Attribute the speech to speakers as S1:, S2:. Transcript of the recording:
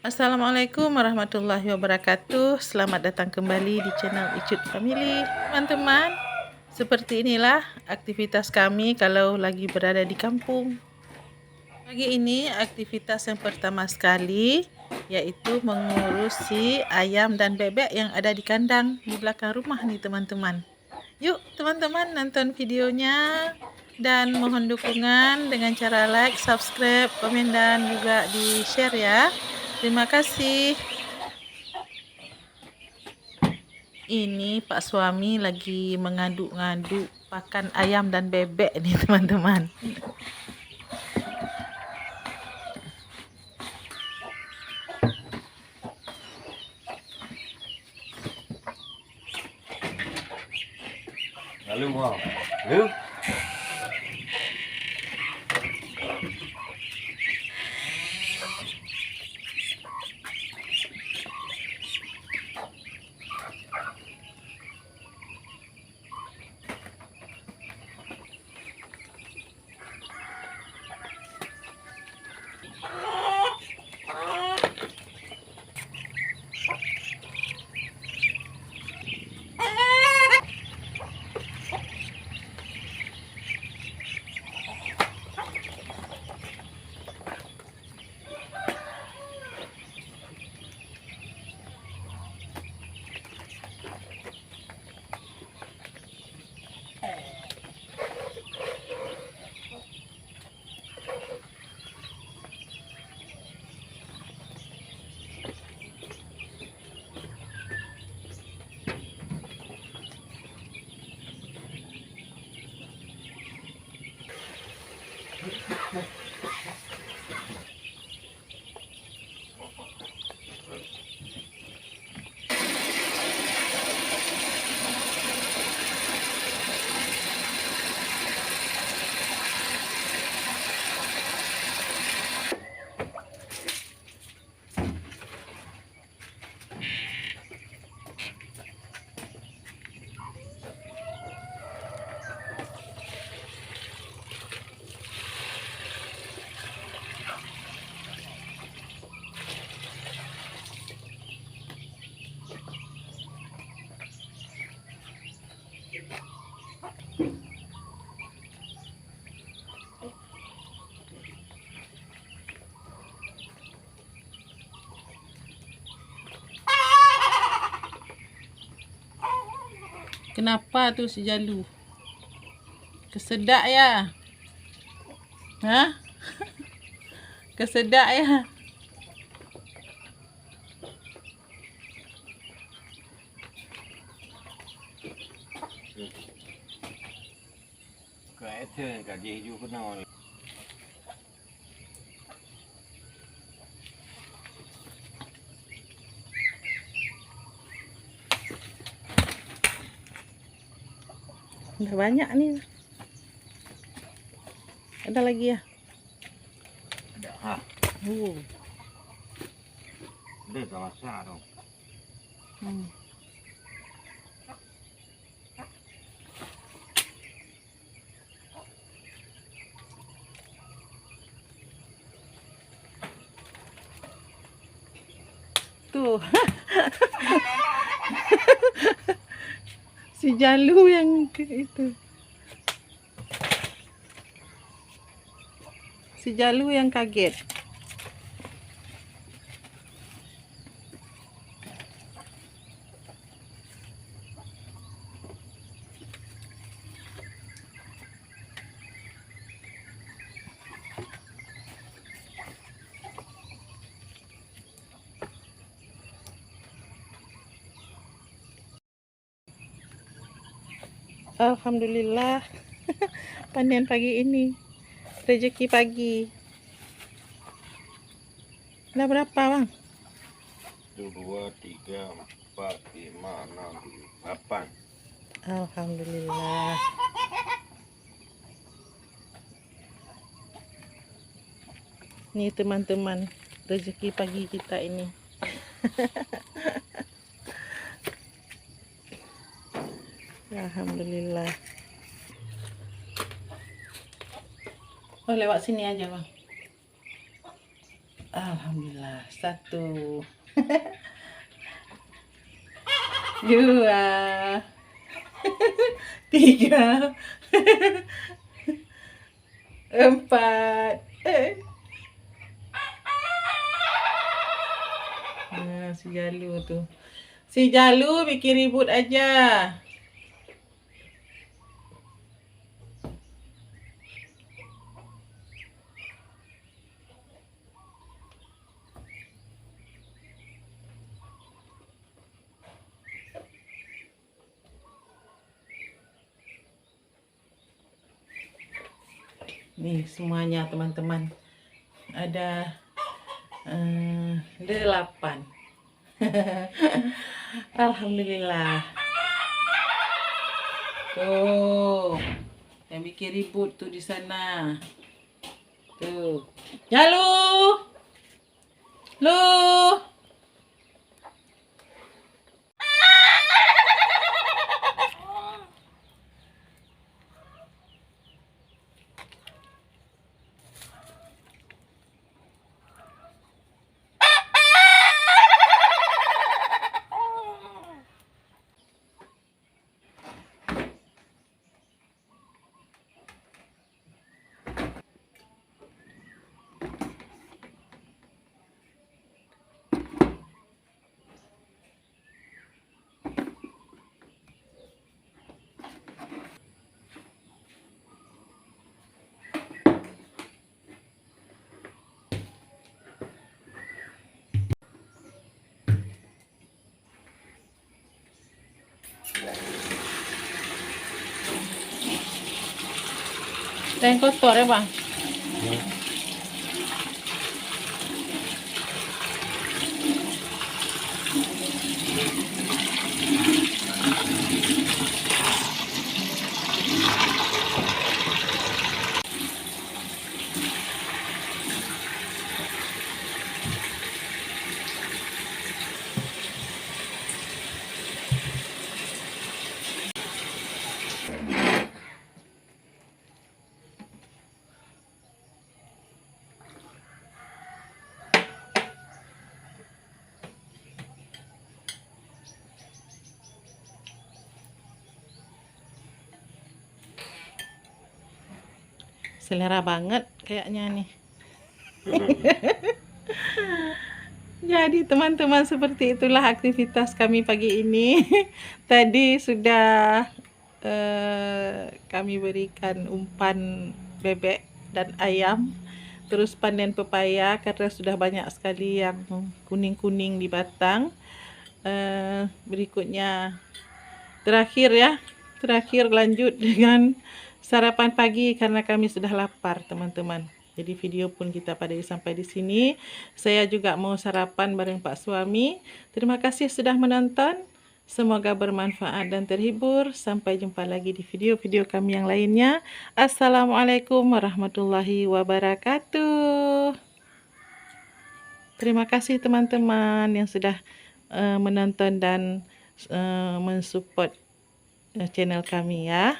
S1: Assalamualaikum warahmatullahi wabarakatuh. Selamat datang kembali di channel Icut Family. Teman-teman, seperti inilah aktivitas kami kalau lagi berada di kampung. Pagi ini aktivitas yang pertama sekali yaitu mengurusi ayam dan bebek yang ada di kandang di belakang rumah nih teman-teman. Yuk teman-teman nonton videonya dan mohon dukungan dengan cara like, subscribe, komen dan juga di share ya. Terima kasih. Ini Pak suami lagi mengaduk-ngaduk pakan ayam dan bebek nih teman-teman.
S2: Lalu mau, lalu
S1: Kenapa tuh si Jalu? Kesedak ya? Hah? Kesedak ya?
S2: kaya kaji hijau kenal.
S1: Udah banyak nih. Ada lagi ya?
S2: Ada, ha,
S1: Uh.
S2: ada tak masak dong.
S1: Hmm. Tuh. Si Jalu yang itu. Si Jalu yang kaget. Alhamdulillah. Panen pagi ini. Rezeki pagi. Ada berapa, Bang?
S2: 1, 2, 3, 4, 5, 6, 8.
S1: Alhamdulillah. Nih teman-teman, rezeki pagi kita ini. Alhamdulillah. Oh, lewat sini aja, Bang. Alhamdulillah. 1, 2, 3, 4. Si Jalu tu. Si Jalu bikin ribut aja. Nih semuanya teman-teman. Ada 8. Alhamdulillah. Tuh, yang bikin ribut tuh di sana. Tuh. Jalu. Lu. Yang kotor ya bang? Selera banget kayaknya nih. Jadi teman-teman, seperti itulah aktivitas kami pagi ini. Tadi sudah kami berikan umpan bebek dan ayam. Terus panen pepaya karena sudah banyak sekali yang kuning-kuning di batang. Berikutnya terakhir lanjut dengan sarapan pagi karena kami sudah lapar teman-teman. Jadi video pun kita pada sampai di sini. Saya juga mau sarapan bareng Pak Suami. Terima kasih sudah menonton. Semoga bermanfaat dan terhibur. Sampai jumpa lagi di video-video kami yang lainnya. Assalamualaikum warahmatullahi wabarakatuh. Terima kasih teman-teman yang sudah menonton dan mensupport channel kami ya.